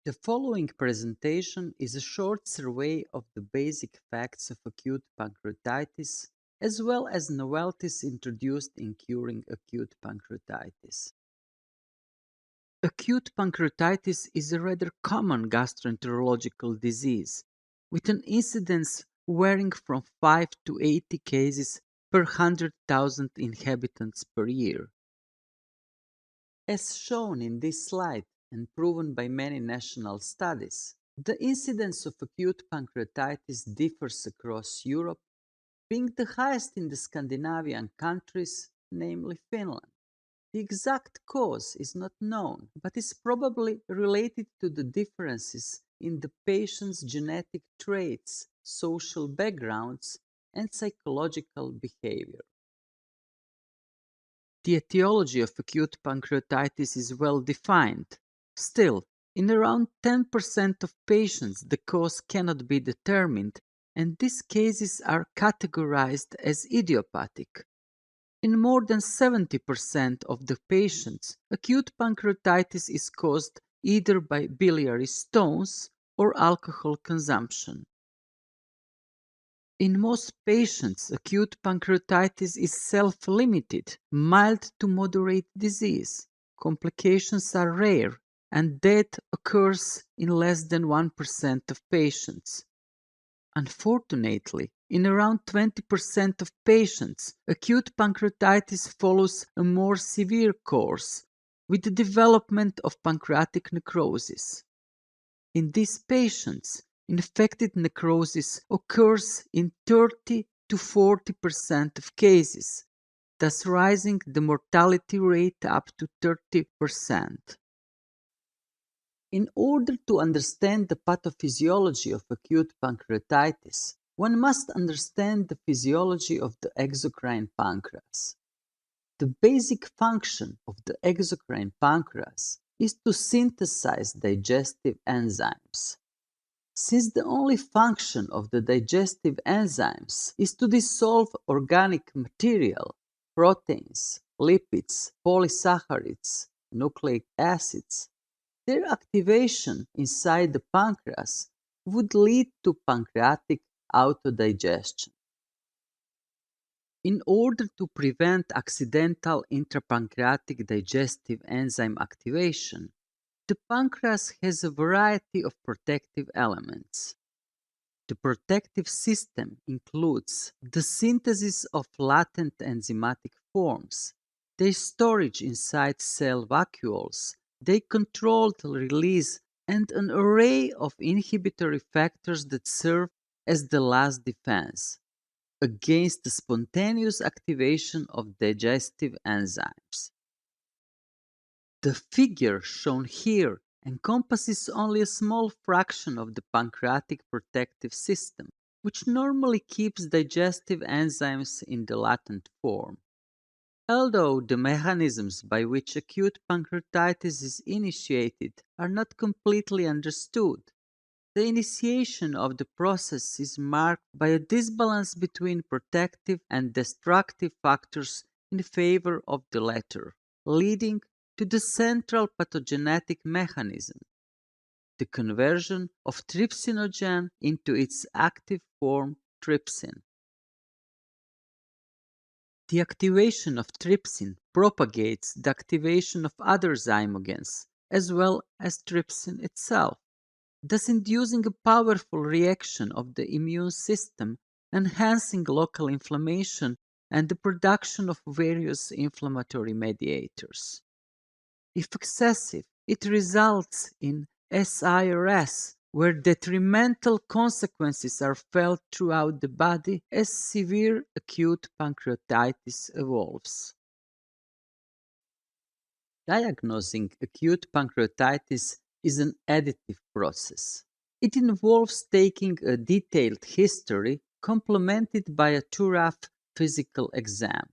The following presentation is a short survey of the basic facts of acute pancreatitis, as well as novelties introduced in curing acute pancreatitis. Acute pancreatitis is a rather common gastroenterological disease, with an incidence varying from 5 to 80 cases per 100,000 inhabitants per year. As shown in this slide and proven by many national studies, the incidence of acute pancreatitis differs across Europe, being the highest in the Scandinavian countries, namely Finland. The exact cause is not known, but is probably related to the differences in the patient's genetic traits, social backgrounds, and psychological behavior. The etiology of acute pancreatitis is well defined. Still, in around 10% of patients, the cause cannot be determined, and these cases are categorized as idiopathic. In more than 70% of the patients, acute pancreatitis is caused either by biliary stones or alcohol consumption. In most patients, acute pancreatitis is self-limited, mild to moderate disease. Complications are rare, and death occurs in less than 1% of patients. Unfortunately, in around 20% of patients, acute pancreatitis follows a more severe course, with the development of pancreatic necrosis. In these patients, infected necrosis occurs in 30 to 40% of cases, thus raising the mortality rate up to 30%. In order to understand the pathophysiology of acute pancreatitis, one must understand the physiology of the exocrine pancreas. The basic function of the exocrine pancreas is to synthesize digestive enzymes. Since the only function of the digestive enzymes is to dissolve organic material, proteins, lipids, polysaccharides, nucleic acids, their activation inside the pancreas would lead to pancreatic autodigestion. In order to prevent accidental intrapancreatic digestive enzyme activation, the pancreas has a variety of protective elements. The protective system includes the synthesis of latent enzymatic forms, their storage inside cell vacuoles, their controlled release, and an array of inhibitory factors that serve as the last defense against the spontaneous activation of digestive enzymes. The figure shown here encompasses only a small fraction of the pancreatic protective system, which normally keeps digestive enzymes in the latent form. Although the mechanisms by which acute pancreatitis is initiated are not completely understood, the initiation of the process is marked by a disbalance between protective and destructive factors in favor of the latter, leading to the central pathogenetic mechanism, the conversion of trypsinogen into its active form trypsin. The activation of trypsin propagates the activation of other zymogens, as well as trypsin itself, thus inducing a powerful reaction of the immune system, enhancing local inflammation and the production of various inflammatory mediators. If excessive, it results in SIRS, where detrimental consequences are felt throughout the body as severe acute pancreatitis evolves. Diagnosing acute pancreatitis is an additive process. It involves taking a detailed history complemented by a thorough physical exam.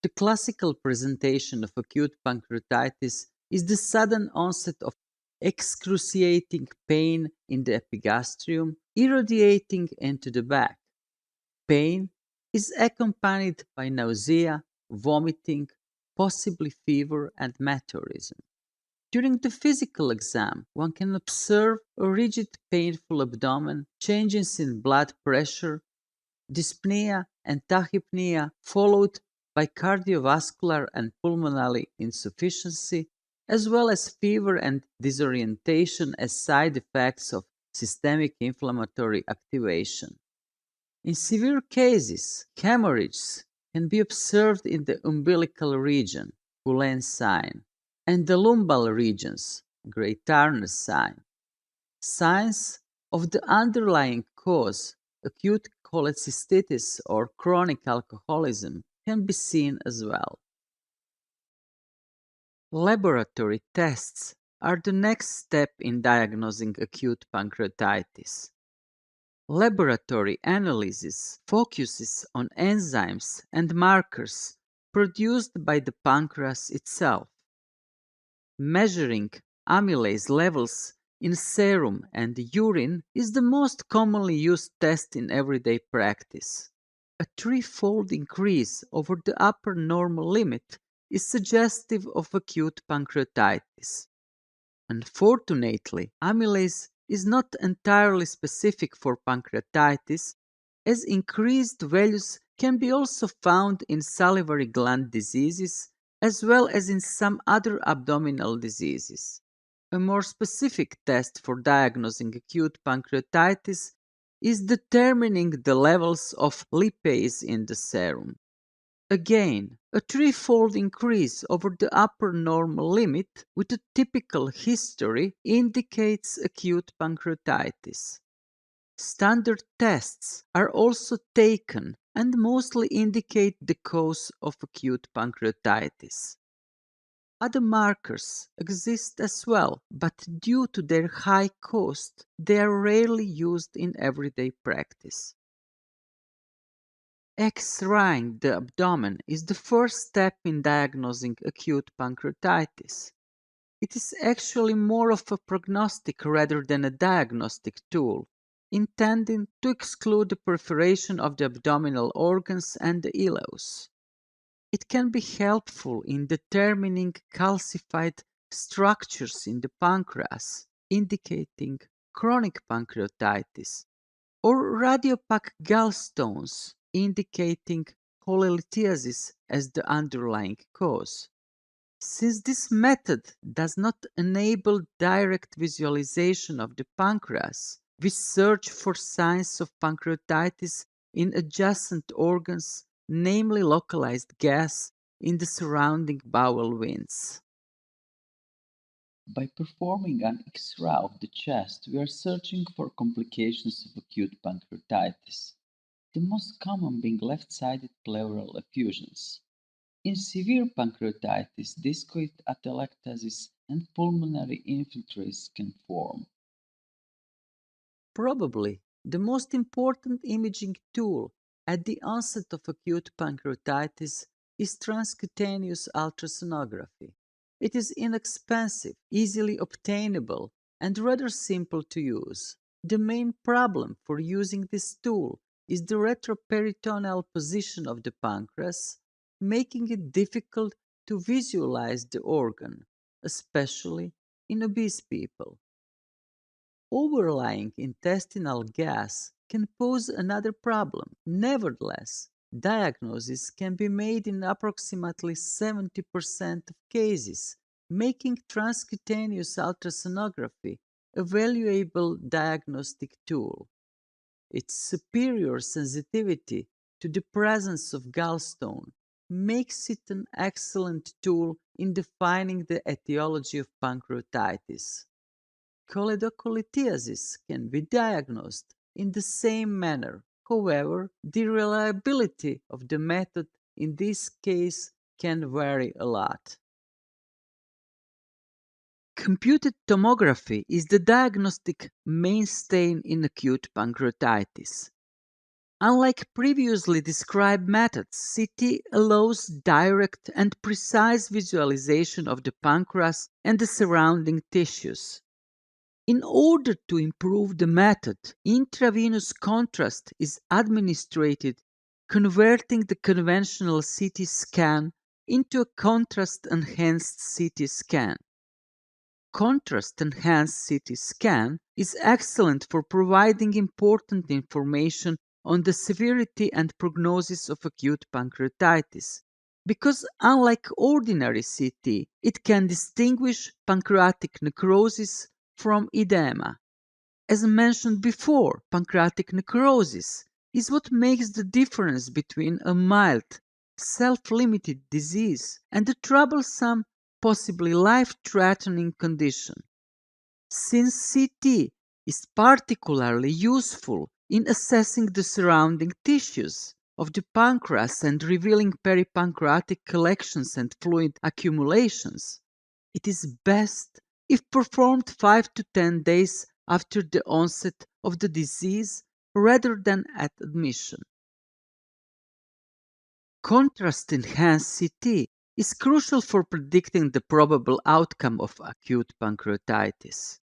The classical presentation of acute pancreatitis is the sudden onset of excruciating pain in the epigastrium, irradiating into the back. Pain is accompanied by nausea, vomiting, possibly fever, and meteorism. During the physical exam, one can observe a rigid, painful abdomen, changes in blood pressure, dyspnea and tachypnea, followed by cardiovascular and pulmonary insufficiency, as well as fever and disorientation as side effects of systemic inflammatory activation. In severe cases, hemorrhages can be observed in the umbilical region, Gulen sign, and the lumbal regions, Gray Turner sign. Signs of the underlying cause, acute cholecystitis or chronic alcoholism, can be seen as well. Laboratory tests are the next step in diagnosing acute pancreatitis. Laboratory analysis focuses on enzymes and markers produced by the pancreas itself. Measuring amylase levels in serum and urine is the most commonly used test in everyday practice. A threefold increase over the upper normal limit is suggestive of acute pancreatitis. Unfortunately, amylase is not entirely specific for pancreatitis, as increased values can be also found in salivary gland diseases as well as in some other abdominal diseases. A more specific test for diagnosing acute pancreatitis is determining the levels of lipase in the serum. Again, a threefold increase over the upper normal limit with a typical history indicates acute pancreatitis. Standard tests are also taken and mostly indicate the cause of acute pancreatitis. Other markers exist as well, but due to their high cost, they are rarely used in everyday practice. X-raying the abdomen is the first step in diagnosing acute pancreatitis. It is actually more of a prognostic rather than a diagnostic tool, intending to exclude the perforation of the abdominal organs and the ileus. It can be helpful in determining calcified structures in the pancreas, indicating chronic pancreatitis, or radiopaque gallstones, indicating cholelithiasis as the underlying cause. Since this method does not enable direct visualization of the pancreas, we search for signs of pancreatitis in adjacent organs, namely localized gas in the surrounding bowel veins. By performing an X-ray of the chest, we are searching for complications of acute pancreatitis, the most common being left-sided pleural effusions. In severe pancreatitis, discoid atelectasis and pulmonary infiltrates can form. Probably the most important imaging tool at the onset of acute pancreatitis is transcutaneous ultrasonography. It is inexpensive, easily obtainable, and rather simple to use. The main problem for using this tool is the retroperitoneal position of the pancreas, making it difficult to visualize the organ, especially in obese people. Overlying intestinal gas can pose another problem. Nevertheless, diagnosis can be made in approximately 70% of cases, making transcutaneous ultrasonography a valuable diagnostic tool. Its superior sensitivity to the presence of gallstone makes it an excellent tool in defining the etiology of pancreatitis. Choledocholithiasis can be diagnosed in the same manner. However, the reliability of the method in this case can vary a lot. Computed tomography is the diagnostic mainstay in acute pancreatitis. Unlike previously described methods, CT allows direct and precise visualization of the pancreas and the surrounding tissues. In order to improve the method, intravenous contrast is administered, converting the conventional CT scan into a contrast-enhanced CT scan. contrast-enhanced CT scan is excellent for providing important information on the severity and prognosis of acute pancreatitis. Because unlike ordinary CT, it can distinguish pancreatic necrosis from edema. As mentioned before, pancreatic necrosis is what makes the difference between a mild, self-limited disease and a troublesome, possibly life-threatening condition. Since CT is particularly useful in assessing the surrounding tissues of the pancreas and revealing peripancreatic collections and fluid accumulations, it is best if performed 5 to 10 days after the onset of the disease rather than at admission. Contrast-enhanced CT is crucial for predicting the probable outcome of acute pancreatitis.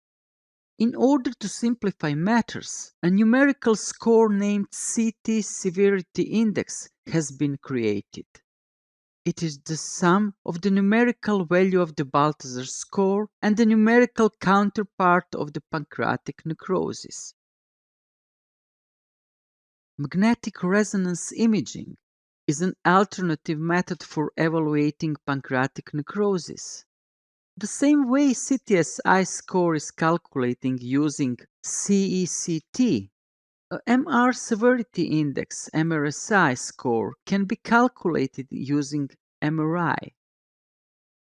In order to simplify matters, a numerical score named CT Severity Index has been created. It is the sum of the numerical value of the Balthazar score and the numerical counterpart of the pancreatic necrosis. Magnetic resonance imaging is an alternative method for evaluating pancreatic necrosis. The same way CTSI score is calculating using CECT, a MR Severity Index MRSI score can be calculated using MRI.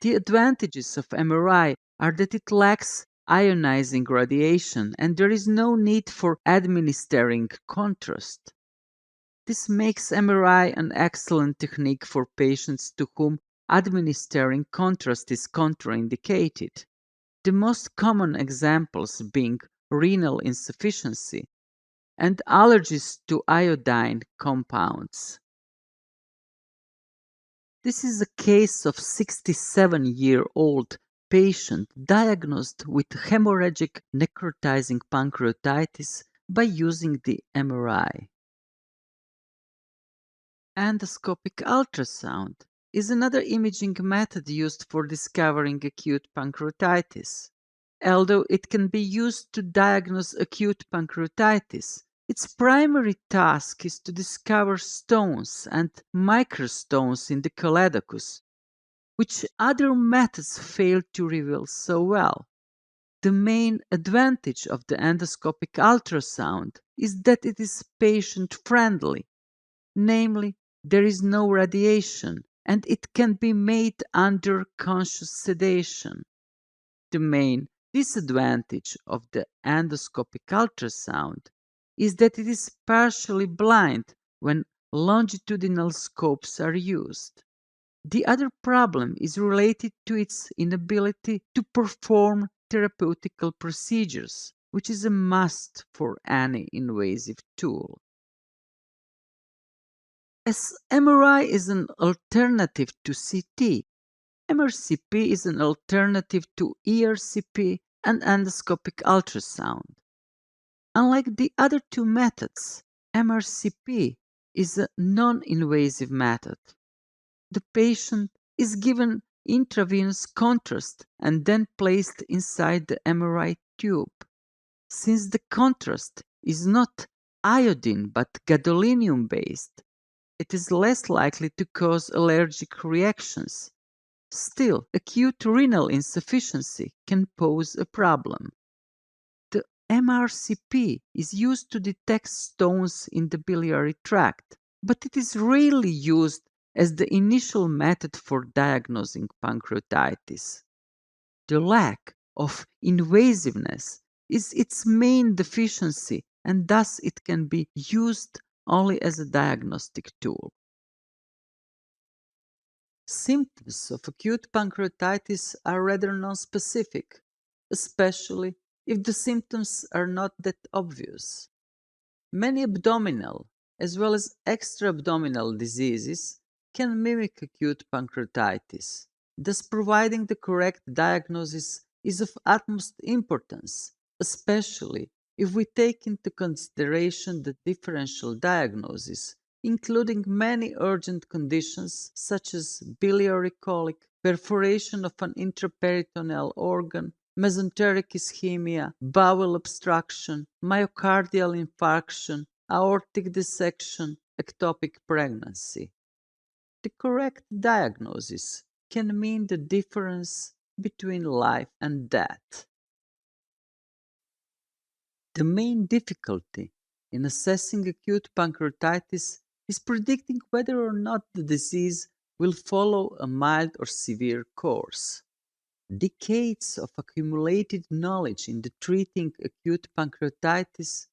The advantages of MRI are that it lacks ionizing radiation and there is no need for administering contrast. This makes MRI an excellent technique for patients to whom administering contrast is contraindicated. The most common examples being renal insufficiency and allergies to iodine compounds. This is a case of 67-year-old patient diagnosed with hemorrhagic necrotizing pancreatitis by using the MRI. Endoscopic ultrasound is another imaging method used for discovering acute pancreatitis. Although it can be used to diagnose acute pancreatitis, its primary task is to discover stones and microstones in the choledocus, which other methods fail to reveal so well. The main advantage of the endoscopic ultrasound is that it is patient-friendly, namely, there is no radiation and it can be made under conscious sedation. The main disadvantage of the endoscopic ultrasound is that it is partially blind when longitudinal scopes are used. The other problem is related to its inability to perform therapeutical procedures, which is a must for any invasive tool. As MRI is an alternative to CT, MRCP is an alternative to ERCP and endoscopic ultrasound. Unlike the other two methods, MRCP is a non-invasive method. The patient is given intravenous contrast and then placed inside the MRI tube. Since the contrast is not iodine but gadolinium based, it is less likely to cause allergic reactions. Still, acute renal insufficiency can pose a problem. The MRCP is used to detect stones in the biliary tract, but it is rarely used as the initial method for diagnosing pancreatitis. The lack of invasiveness is its main deficiency, and thus it can be used only as a diagnostic tool. Symptoms of acute pancreatitis are rather nonspecific, especially if the symptoms are not that obvious. Many abdominal as well as extra-abdominal diseases can mimic acute pancreatitis. Thus, providing the correct diagnosis is of utmost importance, especially if we take into consideration the differential diagnosis, including many urgent conditions such as biliary colic, perforation of an intraperitoneal organ, mesenteric ischemia, bowel obstruction, myocardial infarction, aortic dissection, ectopic pregnancy. The correct diagnosis can mean the difference between life and death. The main difficulty in assessing acute pancreatitis is predicting whether or not the disease will follow a mild or severe course. Decades of accumulated knowledge in the treating acute pancreatitis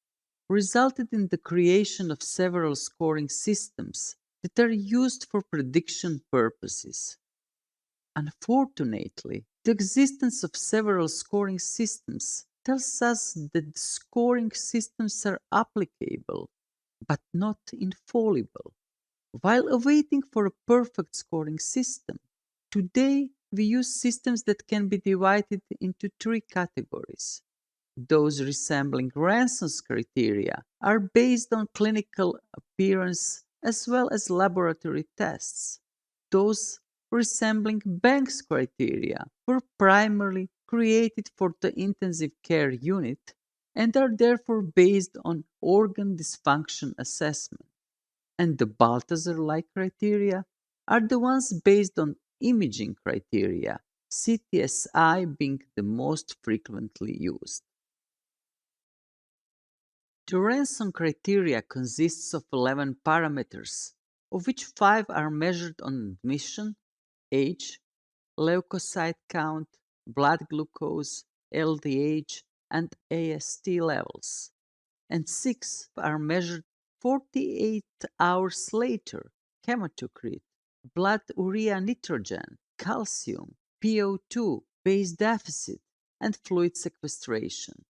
resulted in the creation of several scoring systems that are used for prediction purposes. Unfortunately, the existence of several scoring systems tells us that the scoring systems are applicable but not infallible. While awaiting for a perfect scoring system, today we use systems that can be divided into three categories. Those resembling Ranson's criteria are based on clinical appearance as well as laboratory tests. Those resembling Banks criteria were primarily created for the intensive care unit and are therefore based on organ dysfunction assessment. And the Balthazar-like criteria are the ones based on imaging criteria, CTSI being the most frequently used. The Ranson criteria consists of 11 parameters, of which 5 are measured on admission: age, leukocyte count, blood glucose, LDH, and AST levels, and 6 are measured 48 hours later: hematocrit, blood urea nitrogen, calcium, PO2, base deficit, and fluid sequestration.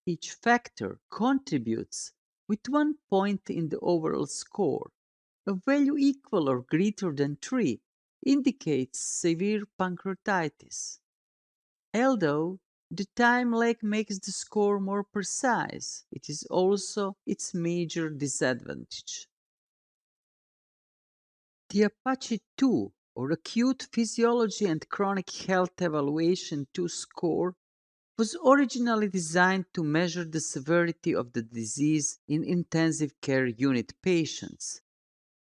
Each factor contributes with 1 point in the overall score. A value equal or greater than 3 indicates severe pancreatitis. Although the time lag makes the score more precise, it is also its major disadvantage. The Apache 2, or Acute Physiology and Chronic Health Evaluation 2 score, was originally designed to measure the severity of the disease in intensive care unit patients.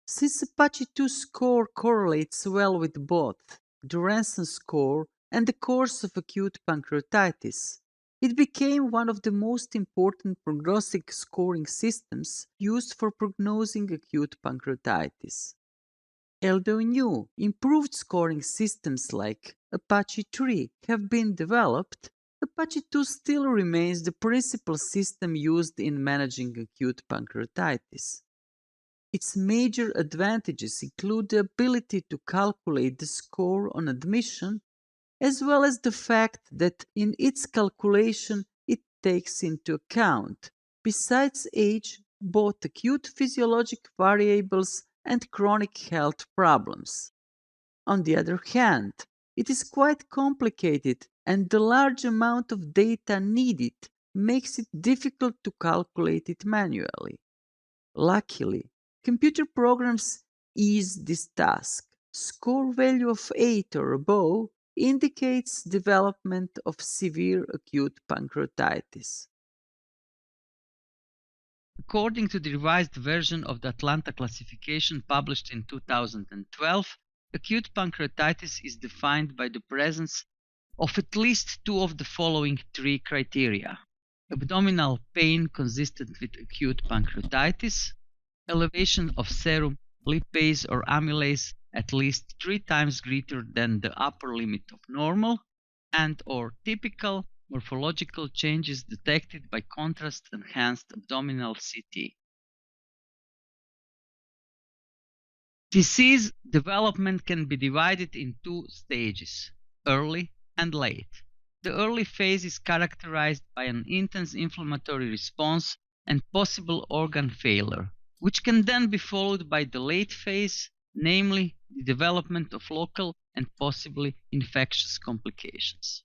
Since Apache 2 score correlates well with both the Ranson score and the course of acute pancreatitis, it became one of the most important prognostic scoring systems used for prognosing acute pancreatitis. Although new, improved scoring systems like Apache 3 have been developed, Apache 2 still remains the principal system used in managing acute pancreatitis. Its major advantages include the ability to calculate the score on admission, as well as the fact that in its calculation it takes into account, besides age, both acute physiologic variables and chronic health problems. On the other hand, it is quite complicated, and the large amount of data needed makes it difficult to calculate it manually. Luckily, computer programs ease this task. Score value of 8 or above indicates development of severe acute pancreatitis. According to the revised version of the Atlanta classification published in 2012, acute pancreatitis is defined by the presence of at least 2 of the following 3 criteria: abdominal pain consistent with acute pancreatitis, elevation of serum lipase or amylase at least 3 times greater than the upper limit of normal, and/or typical morphological changes detected by contrast-enhanced abdominal CT. Disease development can be divided in 2 stages: early and late. The early phase is characterized by an intense inflammatory response and possible organ failure, which can then be followed by the late phase, namely the development of local and possibly infectious complications.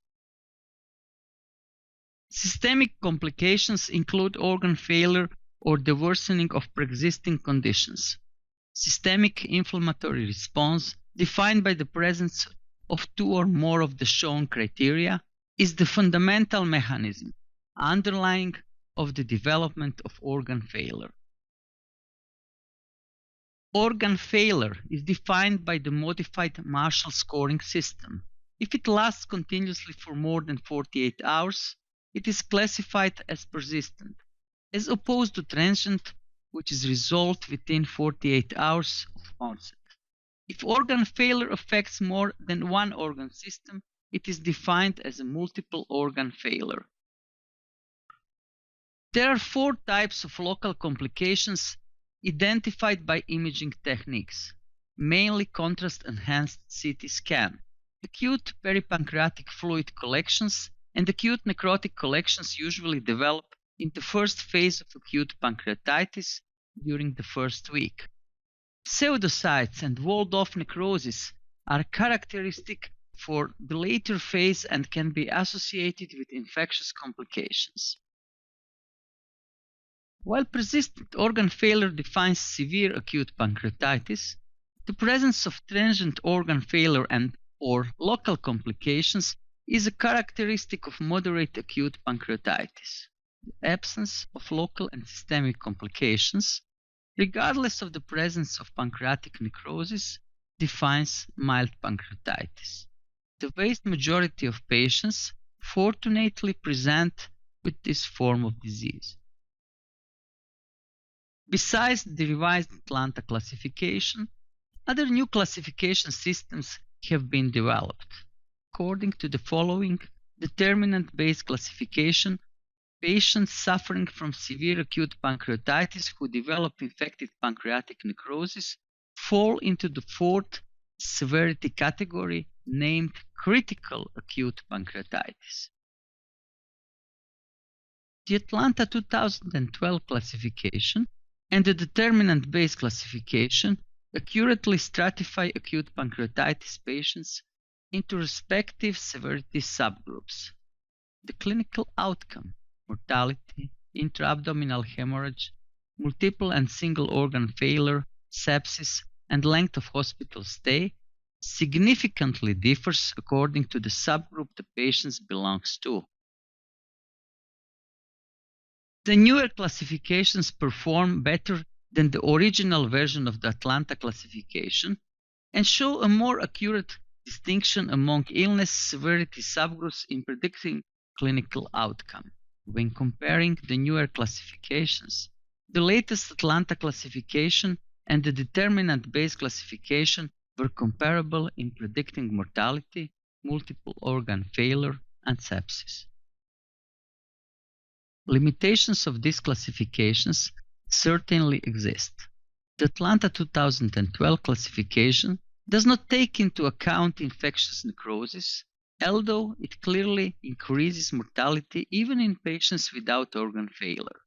Systemic complications include organ failure or the worsening of pre-existing conditions. Systemic inflammatory response, defined by the presence of 2 or more of the shown criteria, is the fundamental mechanism underlying of the development of organ failure. Organ failure is defined by the modified Marshall scoring system. If it lasts continuously for more than 48 hours, it is classified as persistent, as opposed to transient, which is resolved within 48 hours of onset. If organ failure affects more than one organ system, it is defined as a multiple organ failure. There are 4 types of local complications identified by imaging techniques, mainly contrast-enhanced CT scan, acute peripancreatic fluid collections, and acute necrotic collections usually develop in the first phase of acute pancreatitis during the first week. Pseudocytes and walled-off necrosis are characteristic for the later phase and can be associated with infectious complications. While persistent organ failure defines severe acute pancreatitis, the presence of transient organ failure and/or local complications is a characteristic of moderate acute pancreatitis. The absence of local and systemic complications, regardless of the presence of pancreatic necrosis, defines mild pancreatitis. The vast majority of patients fortunately present with this form of disease. Besides the revised Atlanta classification, other new classification systems have been developed. According to the following determinant-based classification, patients suffering from severe acute pancreatitis who develop infected pancreatic necrosis fall into the 4th severity category named critical acute pancreatitis. The Atlanta 2012 classification and the determinant-based classification accurately stratify acute pancreatitis patients into respective severity subgroups. The clinical outcome, mortality, intra-abdominal hemorrhage, multiple and single organ failure, sepsis, and length of hospital stay, significantly differs according to the subgroup the patient belongs to. The newer classifications perform better than the original version of the Atlanta classification and show a more accurate distinction among illness severity subgroups in predicting clinical outcome. When comparing the newer classifications, the latest Atlanta classification and the determinant-based classification were comparable in predicting mortality, multiple organ failure, and sepsis. Limitations of these classifications certainly exist. The Atlanta 2012 classification does not take into account infectious necrosis, although it clearly increases mortality even in patients without organ failure.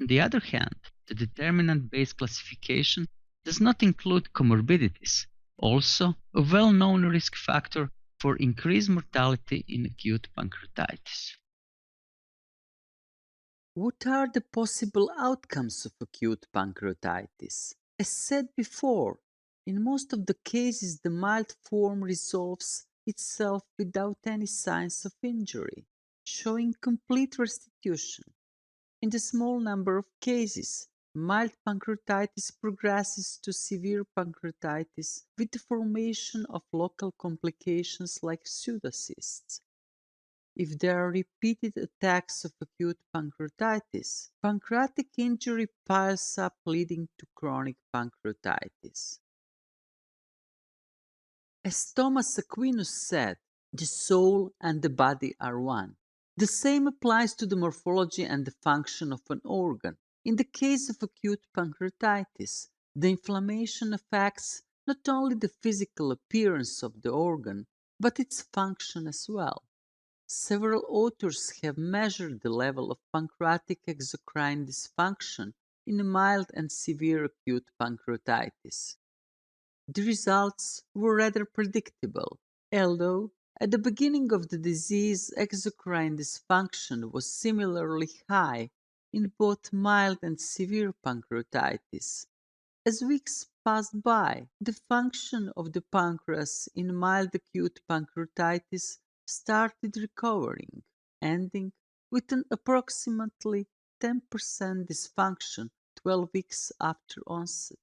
On the other hand, the determinant-based classification does not include comorbidities, also a well-known risk factor for increased mortality in acute pancreatitis. What are the possible outcomes of acute pancreatitis? As said before, in most of the cases the mild form resolves itself without any signs of injury, showing complete restitution. In the small number of cases, mild pancreatitis progresses to severe pancreatitis with the formation of local complications like pseudocysts. If there are repeated attacks of acute pancreatitis, pancreatic injury piles up leading to chronic pancreatitis. As Thomas Aquinas said, the soul and the body are one. The same applies to the morphology and the function of an organ. In the case of acute pancreatitis, the inflammation affects not only the physical appearance of the organ, but its function as well. Several authors have measured the level of pancreatic exocrine dysfunction in mild and severe acute pancreatitis. The results were rather predictable, although at the beginning of the disease exocrine dysfunction was similarly high in both mild and severe pancreatitis. As weeks passed by, the function of the pancreas in mild acute pancreatitis started recovering, ending with an approximately 10% dysfunction 12 weeks after onset,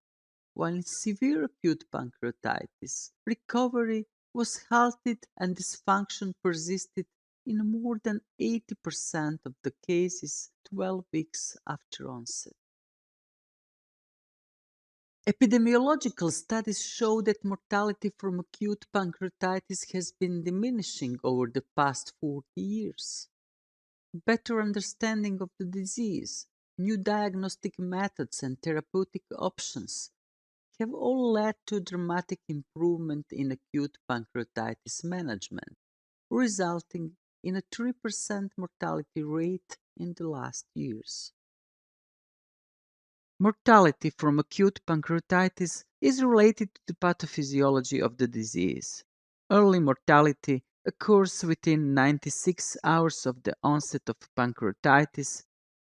while in severe acute pancreatitis, recovery was halted and dysfunction persisted in more than 80% of the cases 12 weeks after onset. Epidemiological studies show that mortality from acute pancreatitis has been diminishing over the past 40 years. Better understanding of the disease, new diagnostic methods, and therapeutic options have all led to dramatic improvement in acute pancreatitis management, resulting in a 3% mortality rate in the last years. Mortality from acute pancreatitis is related to the pathophysiology of the disease. Early mortality occurs within 96 hours of the onset of pancreatitis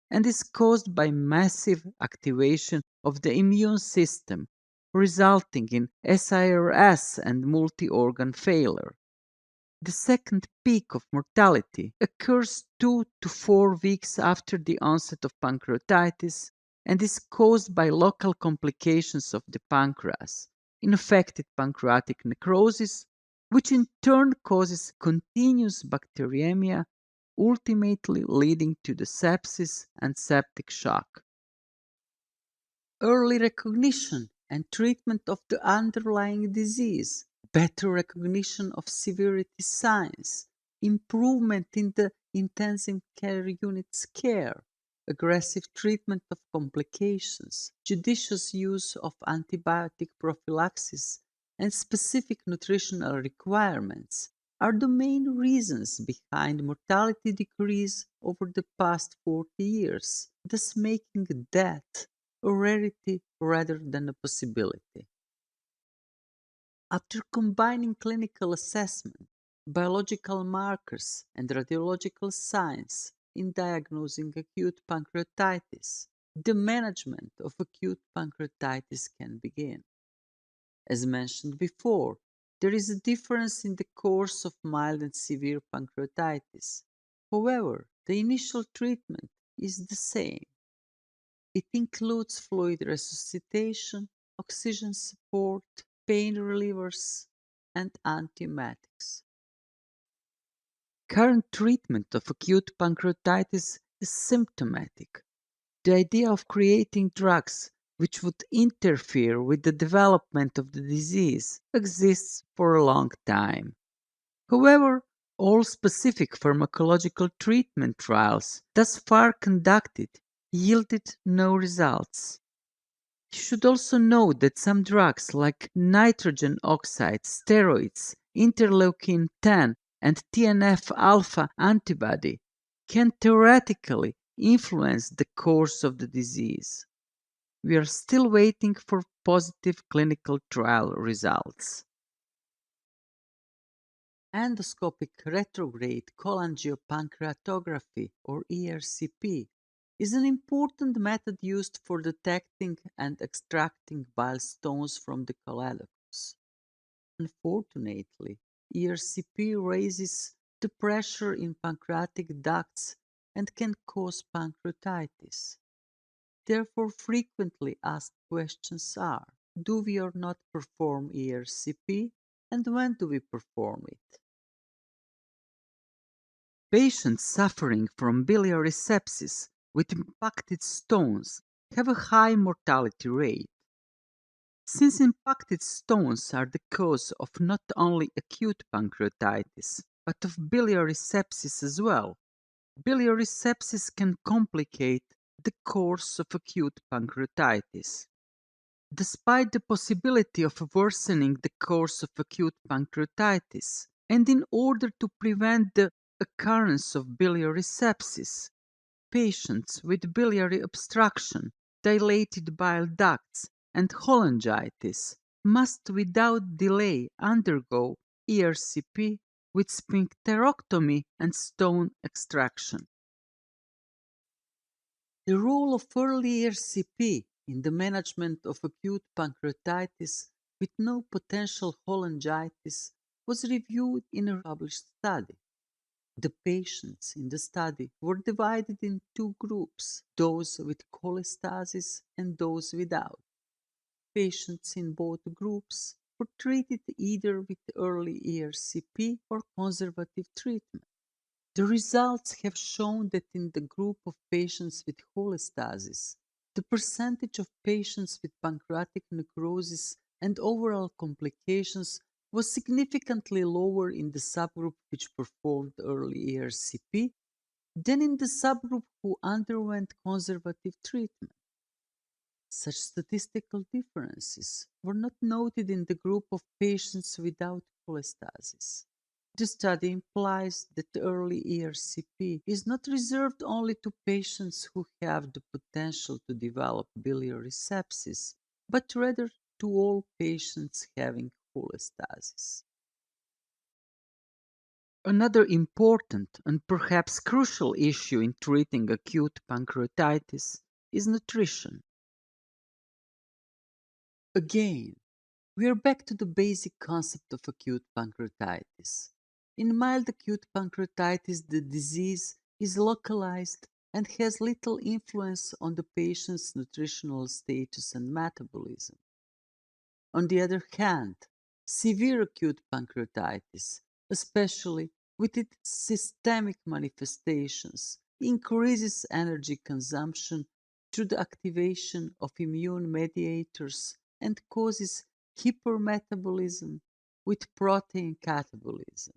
and is caused by massive activation of the immune system, resulting in SIRS and multi-organ failure. The second peak of mortality occurs 2 to 4 weeks after the onset of pancreatitis and is caused by local complications of the pancreas, infected pancreatic necrosis, which in turn causes continuous bacteremia, ultimately leading to the sepsis and septic shock. Early recognition and treatment of the underlying disease, better recognition of severity signs, improvement in the intensive care unit's care, aggressive treatment of complications, judicious use of antibiotic prophylaxis, and specific nutritional requirements are the main reasons behind mortality decrease over the past 40 years, thus making death a rarity rather than a possibility. After combining clinical assessment, biological markers, and radiological signs in diagnosing acute pancreatitis, the management of acute pancreatitis can begin. As mentioned before, there is a difference in the course of mild and severe pancreatitis. However, the initial treatment is the same. It includes fluid resuscitation, oxygen support, pain relievers, and antiemetics. Current treatment of acute pancreatitis is symptomatic. The idea of creating drugs which would interfere with the development of the disease exists for a long time. However, all specific pharmacological treatment trials thus far conducted yielded no results. You should also know that some drugs like nitrogen oxide, steroids, interleukin 10, and TNF alpha antibody can theoretically influence the course of the disease. We are still waiting for positive clinical trial results. Endoscopic retrograde cholangiopancreatography, or ERCP, is an important method used for detecting and extracting bile stones from the choledochus. Unfortunately, ERCP raises the pressure in pancreatic ducts and can cause pancreatitis. Therefore, frequently asked questions are: do we or not perform ERCP, and when do we perform it? Patients suffering from biliary sepsis with impacted stones have a high mortality rate. Since impacted stones are the cause of not only acute pancreatitis, but of biliary sepsis as well, biliary sepsis can complicate the course of acute pancreatitis. Despite the possibility of worsening the course of acute pancreatitis, and in order to prevent the occurrence of biliary sepsis, patients with biliary obstruction, dilated bile ducts, and cholangitis must without delay undergo ERCP with sphincterectomy and stone extraction. The role of early ERCP in the management of acute pancreatitis with no potential cholangitis was reviewed in a published study. The patients in the study were divided in two groups, those with cholestasis and those without. Patients in both groups were treated either with early ERCP or conservative treatment. The results have shown that in the group of patients with cholestasis, the percentage of patients with pancreatic necrosis and overall complications was significantly lower in the subgroup which performed early ERCP than in the subgroup who underwent conservative treatment. Such statistical differences were not noted in the group of patients without cholestasis. The study implies that early ERCP is not reserved only to patients who have the potential to develop biliary sepsis, but rather to all patients having cholestasis. Another important and perhaps crucial issue in treating acute pancreatitis is nutrition. Again, we are back to the basic concept of acute pancreatitis. In mild acute pancreatitis, the disease is localized and has little influence on the patient's nutritional status and metabolism. On the other hand, severe acute pancreatitis, especially with its systemic manifestations, increases energy consumption through the activation of immune mediators and causes hypermetabolism with protein catabolism.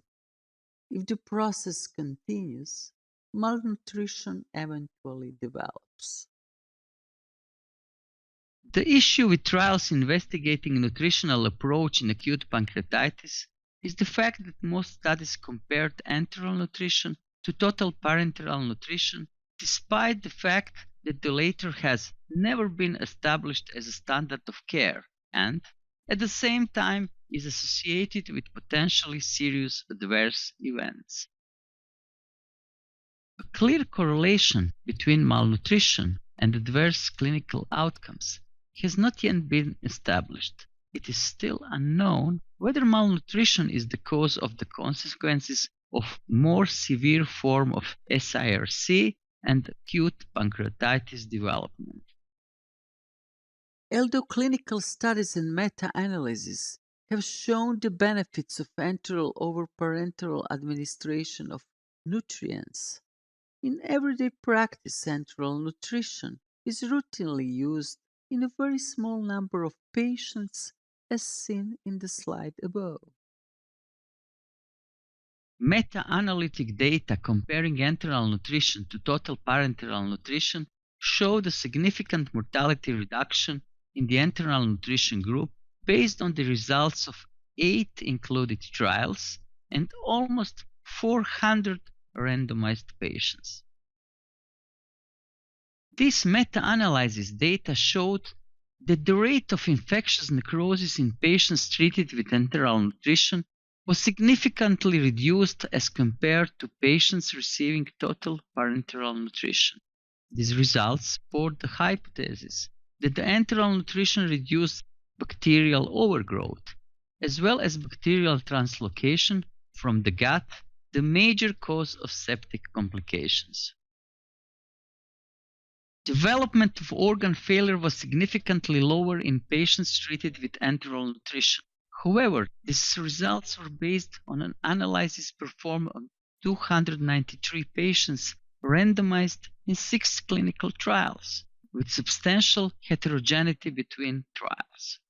If the process continues, malnutrition eventually develops. The issue with trials investigating nutritional approach in acute pancreatitis is the fact that most studies compared enteral nutrition to total parenteral nutrition, despite the fact that the latter has never been established as a standard of care and, at the same time, is associated with potentially serious adverse events. A clear correlation between malnutrition and adverse clinical outcomes has not yet been established. It is still unknown whether malnutrition is the cause of the consequences of more severe form of SIRC and acute pancreatitis development. Although clinical studies and meta-analyses have shown the benefits of enteral over parenteral administration of nutrients, in everyday practice enteral nutrition is routinely used in a very small number of patients as seen in the slide above. Meta-analytic data comparing enteral nutrition to total parenteral nutrition showed a significant mortality reduction in the enteral nutrition group based on the results of 8 included trials and almost 400 randomized patients. This meta-analysis data showed that the rate of infectious necrosis in patients treated with enteral nutrition was significantly reduced as compared to patients receiving total parenteral nutrition. These results support the hypothesis that the enteral nutrition reduced bacterial overgrowth, as well as bacterial translocation from the gut, the major cause of septic complications. Development of organ failure was significantly lower in patients treated with enteral nutrition. However, these results were based on an analysis performed on 293 patients randomized in 6 clinical trials, with substantial heterogeneity between trials.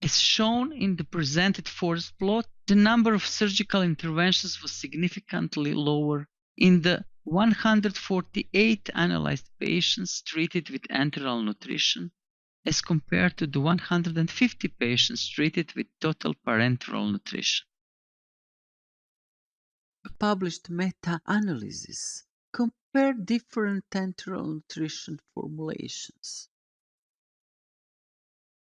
As shown in the presented forest plot, the number of surgical interventions was significantly lower in the 148 analyzed patients treated with enteral nutrition as compared to the 150 patients treated with total parenteral nutrition. A published meta-analysis compared different enteral nutrition formulations.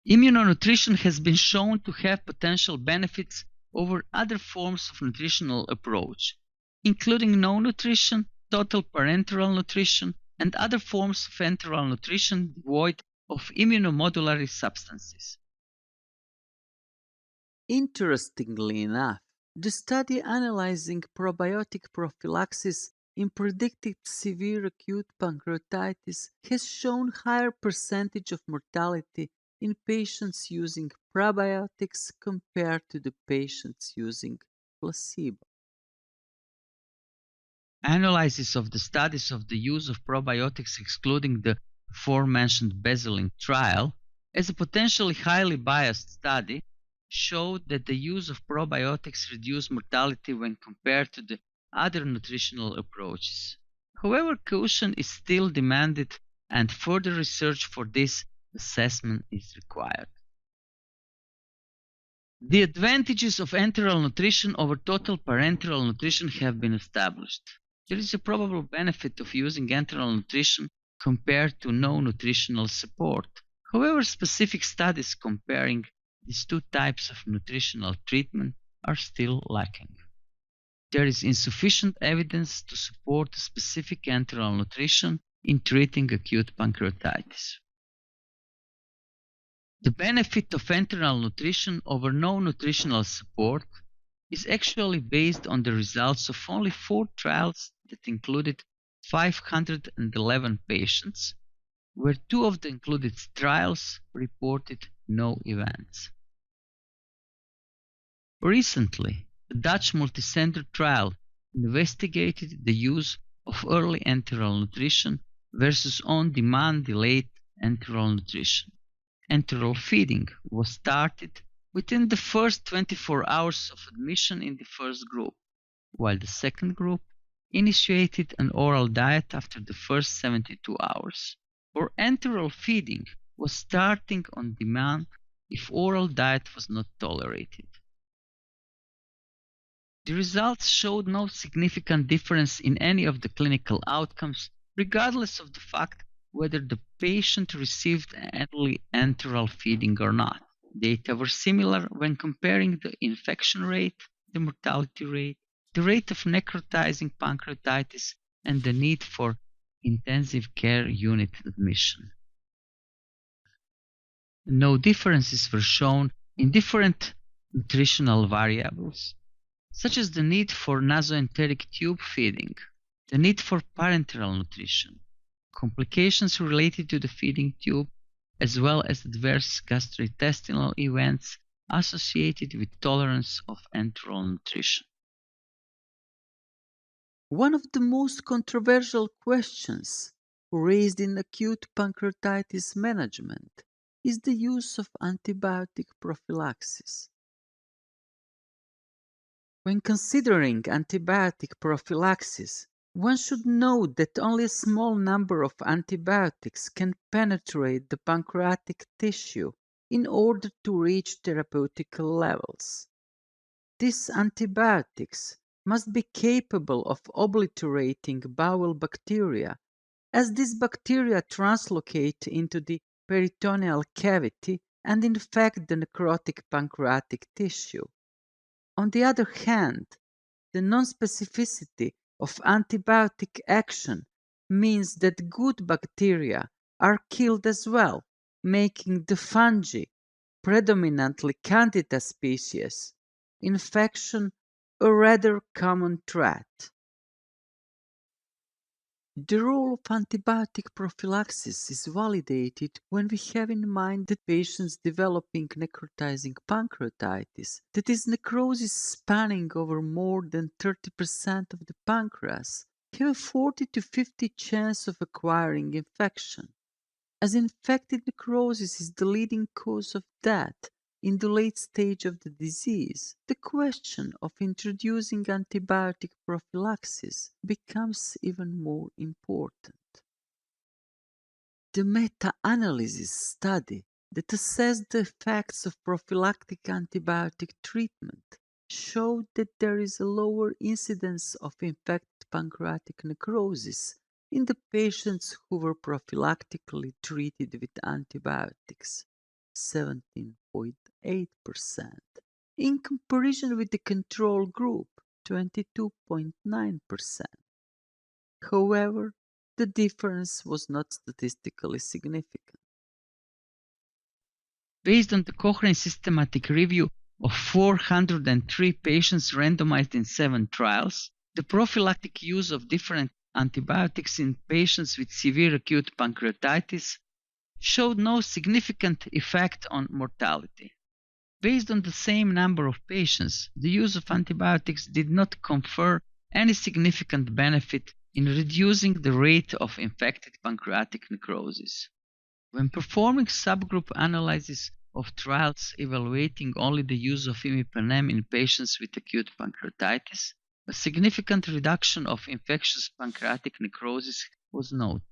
Immunonutrition has been shown to have potential benefits over other forms of nutritional approach, including no nutrition, total parenteral nutrition, and other forms of enteral nutrition devoid of immunomodulatory substances. Interestingly enough, The study analyzing probiotic prophylaxis in predicted severe acute pancreatitis has shown higher percentage of mortality in patients using probiotics compared to the patients using placebo. Analysis of the studies of the use of probiotics excluding the aforementioned Basel trial as a potentially highly biased study showed that the use of probiotics reduced mortality when compared to the other nutritional approaches. However, caution is still demanded and further research for this assessment is required. The advantages of enteral nutrition over total parenteral nutrition have been established. There is a probable benefit of using enteral nutrition compared to no nutritional support. However, specific studies comparing these two types of nutritional treatment are still lacking. There is insufficient evidence to support specific enteral nutrition in treating acute pancreatitis. The benefit of enteral nutrition over no nutritional support is actually based on the results of only 4 trials that included 511 patients, where 2 of the included trials reported no events. Recently, a Dutch multicenter trial investigated the use of early enteral nutrition versus on-demand delayed enteral nutrition. Enteral feeding was started within the first 24 hours of admission in the first group, while the second group initiated an oral diet after the first 72 hours. For enteral feeding was starting on demand if oral diet was not tolerated. The results showed no significant difference in any of the clinical outcomes, regardless of the fact whether the patient received early enteral feeding or not. Data were similar when comparing the infection rate, the mortality rate, the rate of necrotizing pancreatitis, and the need for intensive care unit admission. No differences were shown in different nutritional variables, such as the need for nasoenteric tube feeding, the need for parenteral nutrition, complications related to the feeding tube, as well as adverse gastrointestinal events associated with tolerance of enteral nutrition. One of the most controversial questions raised in acute pancreatitis management is the use of antibiotic prophylaxis. When considering antibiotic prophylaxis, one should note that only a small number of antibiotics can penetrate the pancreatic tissue in order to reach therapeutic levels. These antibiotics must be capable of obliterating bowel bacteria, as these bacteria translocate into the peritoneal cavity and infect the necrotic pancreatic tissue. On the other hand, the non-specificity of antibiotic action means that good bacteria are killed as well, making the fungi, predominantly Candida species, infection a rather common threat. The role of antibiotic prophylaxis is validated when we have in mind that patients developing necrotizing pancreatitis, that is necrosis spanning over more than 30% of the pancreas, have a 40 to 50 chance of acquiring infection. As infected necrosis is the leading cause of death in the late stage of the disease, the question of introducing antibiotic prophylaxis becomes even more important. The meta-analysis study that assessed the effects of prophylactic antibiotic treatment showed that there is a lower incidence of infected pancreatic necrosis in the patients who were prophylactically treated with antibiotics, 17.8%, in comparison with the control group, 22.9%. However, the difference was not statistically significant. Based on the Cochrane systematic review of 403 patients randomized in 7 trials, the prophylactic use of different antibiotics in patients with severe acute pancreatitis showed no significant effect on mortality. Based on the same number of patients, the use of antibiotics did not confer any significant benefit in reducing the rate of infected pancreatic necrosis. When performing subgroup analysis of trials evaluating only the use of imipenem in patients with acute pancreatitis, a significant reduction of infectious pancreatic necrosis was noted,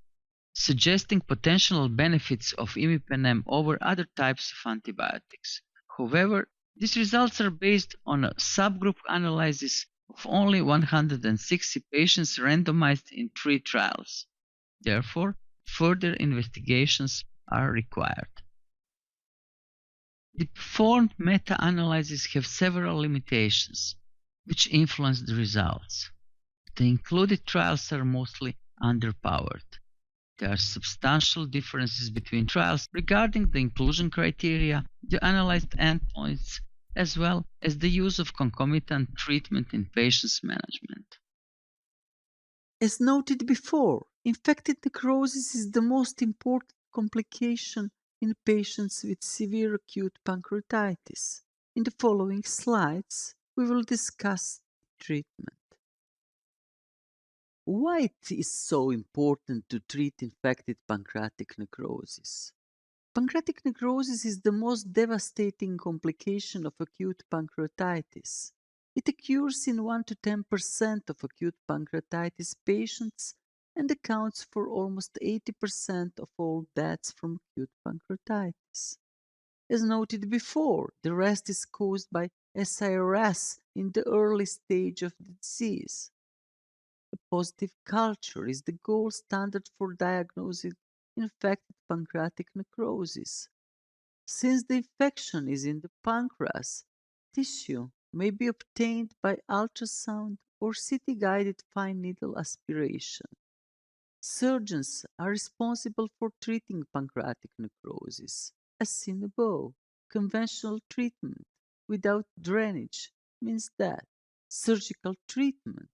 suggesting potential benefits of imipenem over other types of antibiotics. However, these results are based on a subgroup analysis of only 160 patients randomized in 3 trials. Therefore, further investigations are required. The performed meta-analyses have several limitations, which influence the results. The included trials are mostly underpowered. There are substantial differences between trials regarding the inclusion criteria, the analyzed endpoints, as well as the use of concomitant treatment in patients' management. As noted before, infected necrosis is the most important complication in patients with severe acute pancreatitis. In the following slides, we will discuss treatment. Why it is so important to treat infected pancreatic necrosis? Pancreatic necrosis is the most devastating complication of acute pancreatitis. It occurs in 1 to 10% of acute pancreatitis patients and accounts for almost 80% of all deaths from acute pancreatitis. As noted before, the rest is caused by SIRS in the early stage of the disease. A positive culture is the gold standard for diagnosing infected pancreatic necrosis. Since the infection is in the pancreas, tissue may be obtained by ultrasound or CT-guided fine needle aspiration. Surgeons are responsible for treating pancreatic necrosis. As seen above, conventional treatment without drainage means that surgical treatment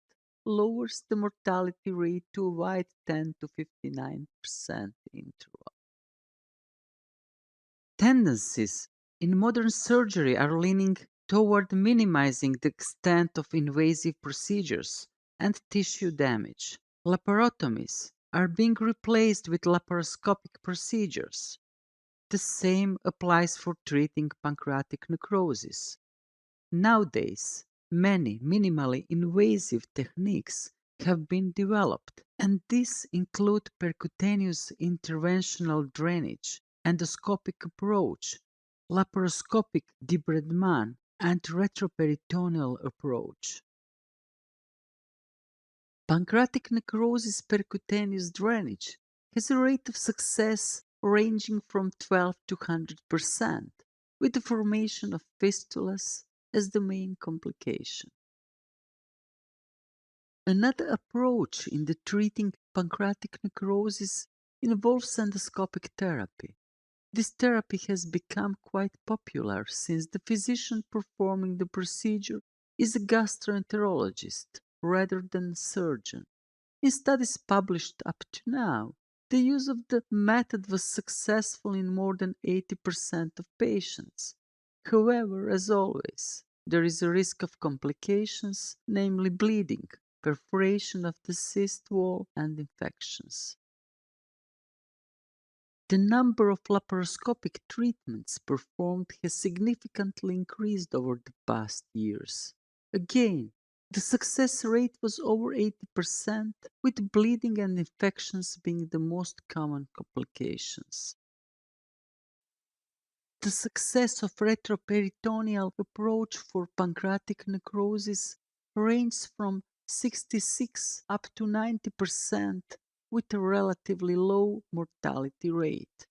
lowers the mortality rate to a wide 10 to 59% interval. Tendencies in modern surgery are leaning toward minimizing the extent of invasive procedures and tissue damage. Laparotomies are being replaced with laparoscopic procedures. The same applies for treating pancreatic necrosis. Nowadays, many minimally invasive techniques have been developed, and these include percutaneous interventional drainage, endoscopic approach, laparoscopic debridement, and retroperitoneal approach. Pancreatic necrosis percutaneous drainage has a rate of success ranging from 12 to 100%, with the formation of fistulas as the main complication. Another approach in the treating pancreatic necrosis involves endoscopic therapy. This therapy has become quite popular since the physician performing the procedure is a gastroenterologist rather than a surgeon. In studies published up to now, the use of the method was successful in more than 80% of patients. However, as always, there is a risk of complications, namely bleeding, perforation of the cyst wall, and infections. The number of laparoscopic treatments performed has significantly increased over the past years. Again, the success rate was over 80%, with bleeding and infections being the most common complications. The success of retroperitoneal approach for pancreatic necrosis ranges from 66 up to 90% with a relatively low mortality rate.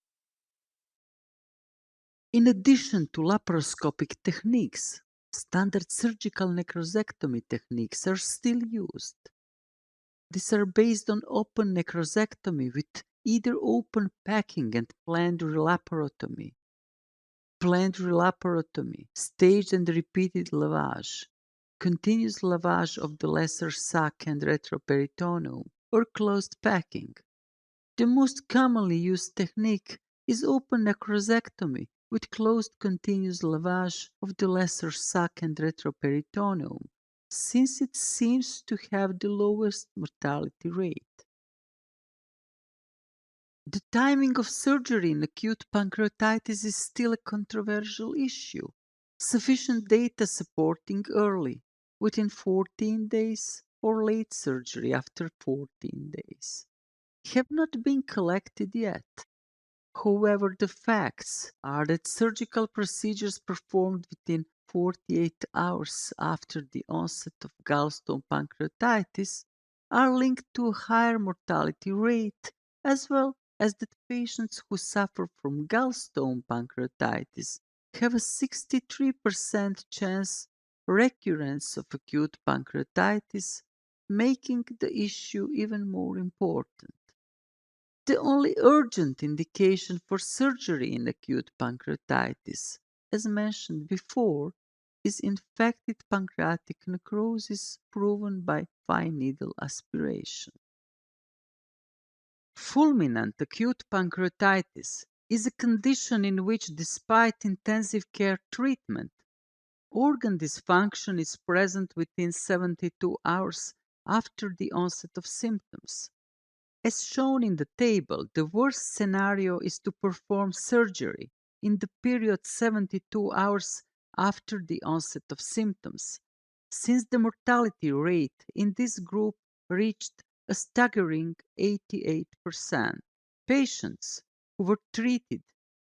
In addition to laparoscopic techniques, standard surgical necrosectomy techniques are still used. These are based on open necrosectomy with either open packing and planned laparotomy. planned laparotomy, staged and repeated lavage, continuous lavage of the lesser sac and retroperitoneum, or closed packing. The most commonly used technique is open necrosectomy with closed continuous lavage of the lesser sac and retroperitoneum, since it seems to have the lowest mortality rate. The timing of surgery in acute pancreatitis is still a controversial issue. Sufficient data supporting early, within 14 days, or late surgery after 14 days, have not been collected yet. However, the facts are that surgical procedures performed within 48 hours after the onset of gallstone pancreatitis are linked to a higher mortality rate, as well as that patients who suffer from gallstone pancreatitis have a 63% chance recurrence of acute pancreatitis, making the issue even more important. The only urgent indication for surgery in acute pancreatitis, as mentioned before, is infected pancreatic necrosis proven by fine needle aspiration. Fulminant acute pancreatitis is a condition in which, despite intensive care treatment, organ dysfunction is present within 72 hours after the onset of symptoms. As shown in the table, the worst scenario is to perform surgery in the period 72 hours after the onset of symptoms, since the mortality rate in this group reached a staggering 88%. Patients who were treated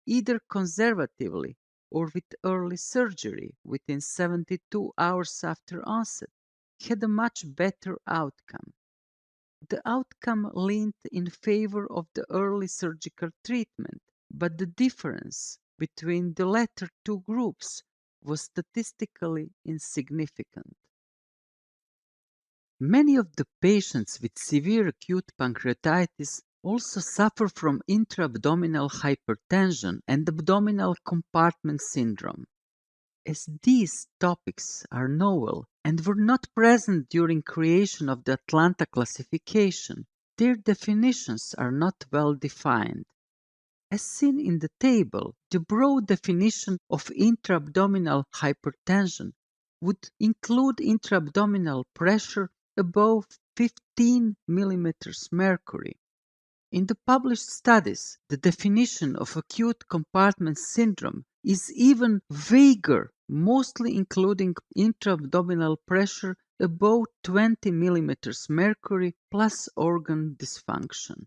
either conservatively or with early surgery within 72 hours after onset had a much better outcome. The outcome leaned in favor of the early surgical treatment, but the difference between the latter two groups was statistically insignificant. Many of the patients with severe acute pancreatitis also suffer from intra-abdominal hypertension and abdominal compartment syndrome. As these topics are novel and were not present during creation of the Atlanta classification, their definitions are not well defined. As seen in the table, the broad definition of intra-abdominal hypertension would include intra-abdominal pressure above 15 millimeters mercury. In the published studies, the definition of acute compartment syndrome is even vaguer, mostly including intra-abdominal pressure above 20 millimeters mercury plus organ dysfunction.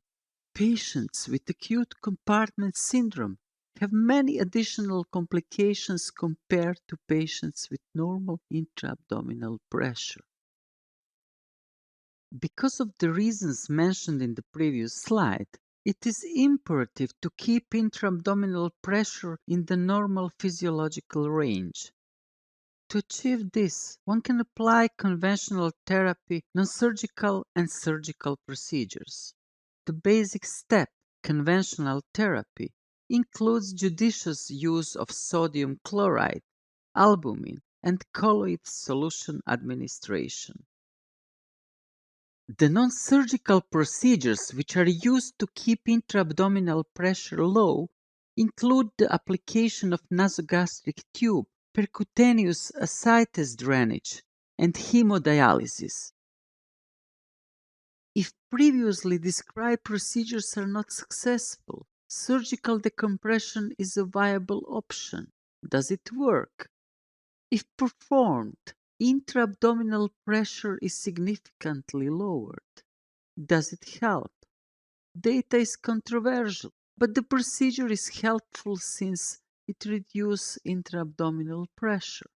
Patients with acute compartment syndrome have many additional complications compared to patients with normal intra-abdominal pressure. Because of the reasons mentioned in the previous slide, it is imperative to keep intra-abdominal pressure in the normal physiological range. To achieve this, one can apply conventional therapy, non-surgical and surgical procedures. The basic step, conventional therapy, includes judicious use of sodium chloride, albumin, and colloid solution administration. The non-surgical procedures which are used to keep intra-abdominal pressure low include the application of nasogastric tube, percutaneous ascites drainage, and hemodialysis. If previously described procedures are not successful, surgical decompression is a viable option. Does it work? If performed, intra-abdominal pressure is significantly lowered. Does it help? Data is controversial, but the procedure is helpful since it reduces intra-abdominal pressure.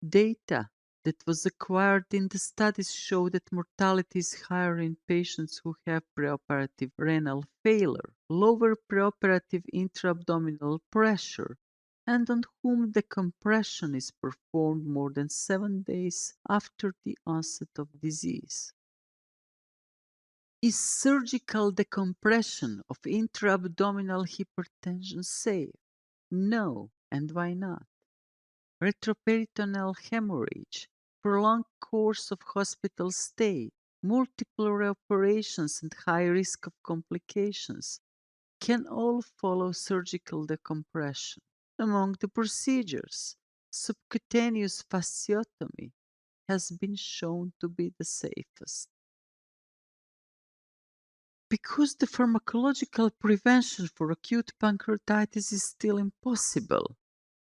Data that was acquired in the studies show that mortality is higher in patients who have preoperative renal failure, lower preoperative intra-abdominal pressure, and on whom decompression is performed more than 7 days after the onset of disease. Is surgical decompression of intra-abdominal hypertension safe? No, And why not? Retroperitoneal hemorrhage, prolonged course of hospital stay, multiple reoperations and high risk of complications can all follow surgical decompression. Among the procedures, subcutaneous fasciotomy has been shown to be the safest. Because the pharmacological prevention for acute pancreatitis is still impossible,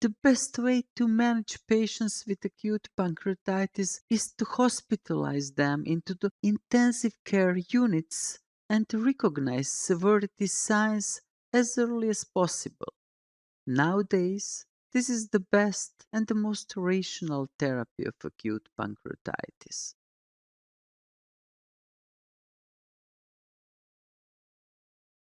the best way to manage patients with acute pancreatitis is to hospitalize them into the intensive care units and to recognize severity signs as early as possible. Nowadays, this is the best and the most rational therapy of acute pancreatitis.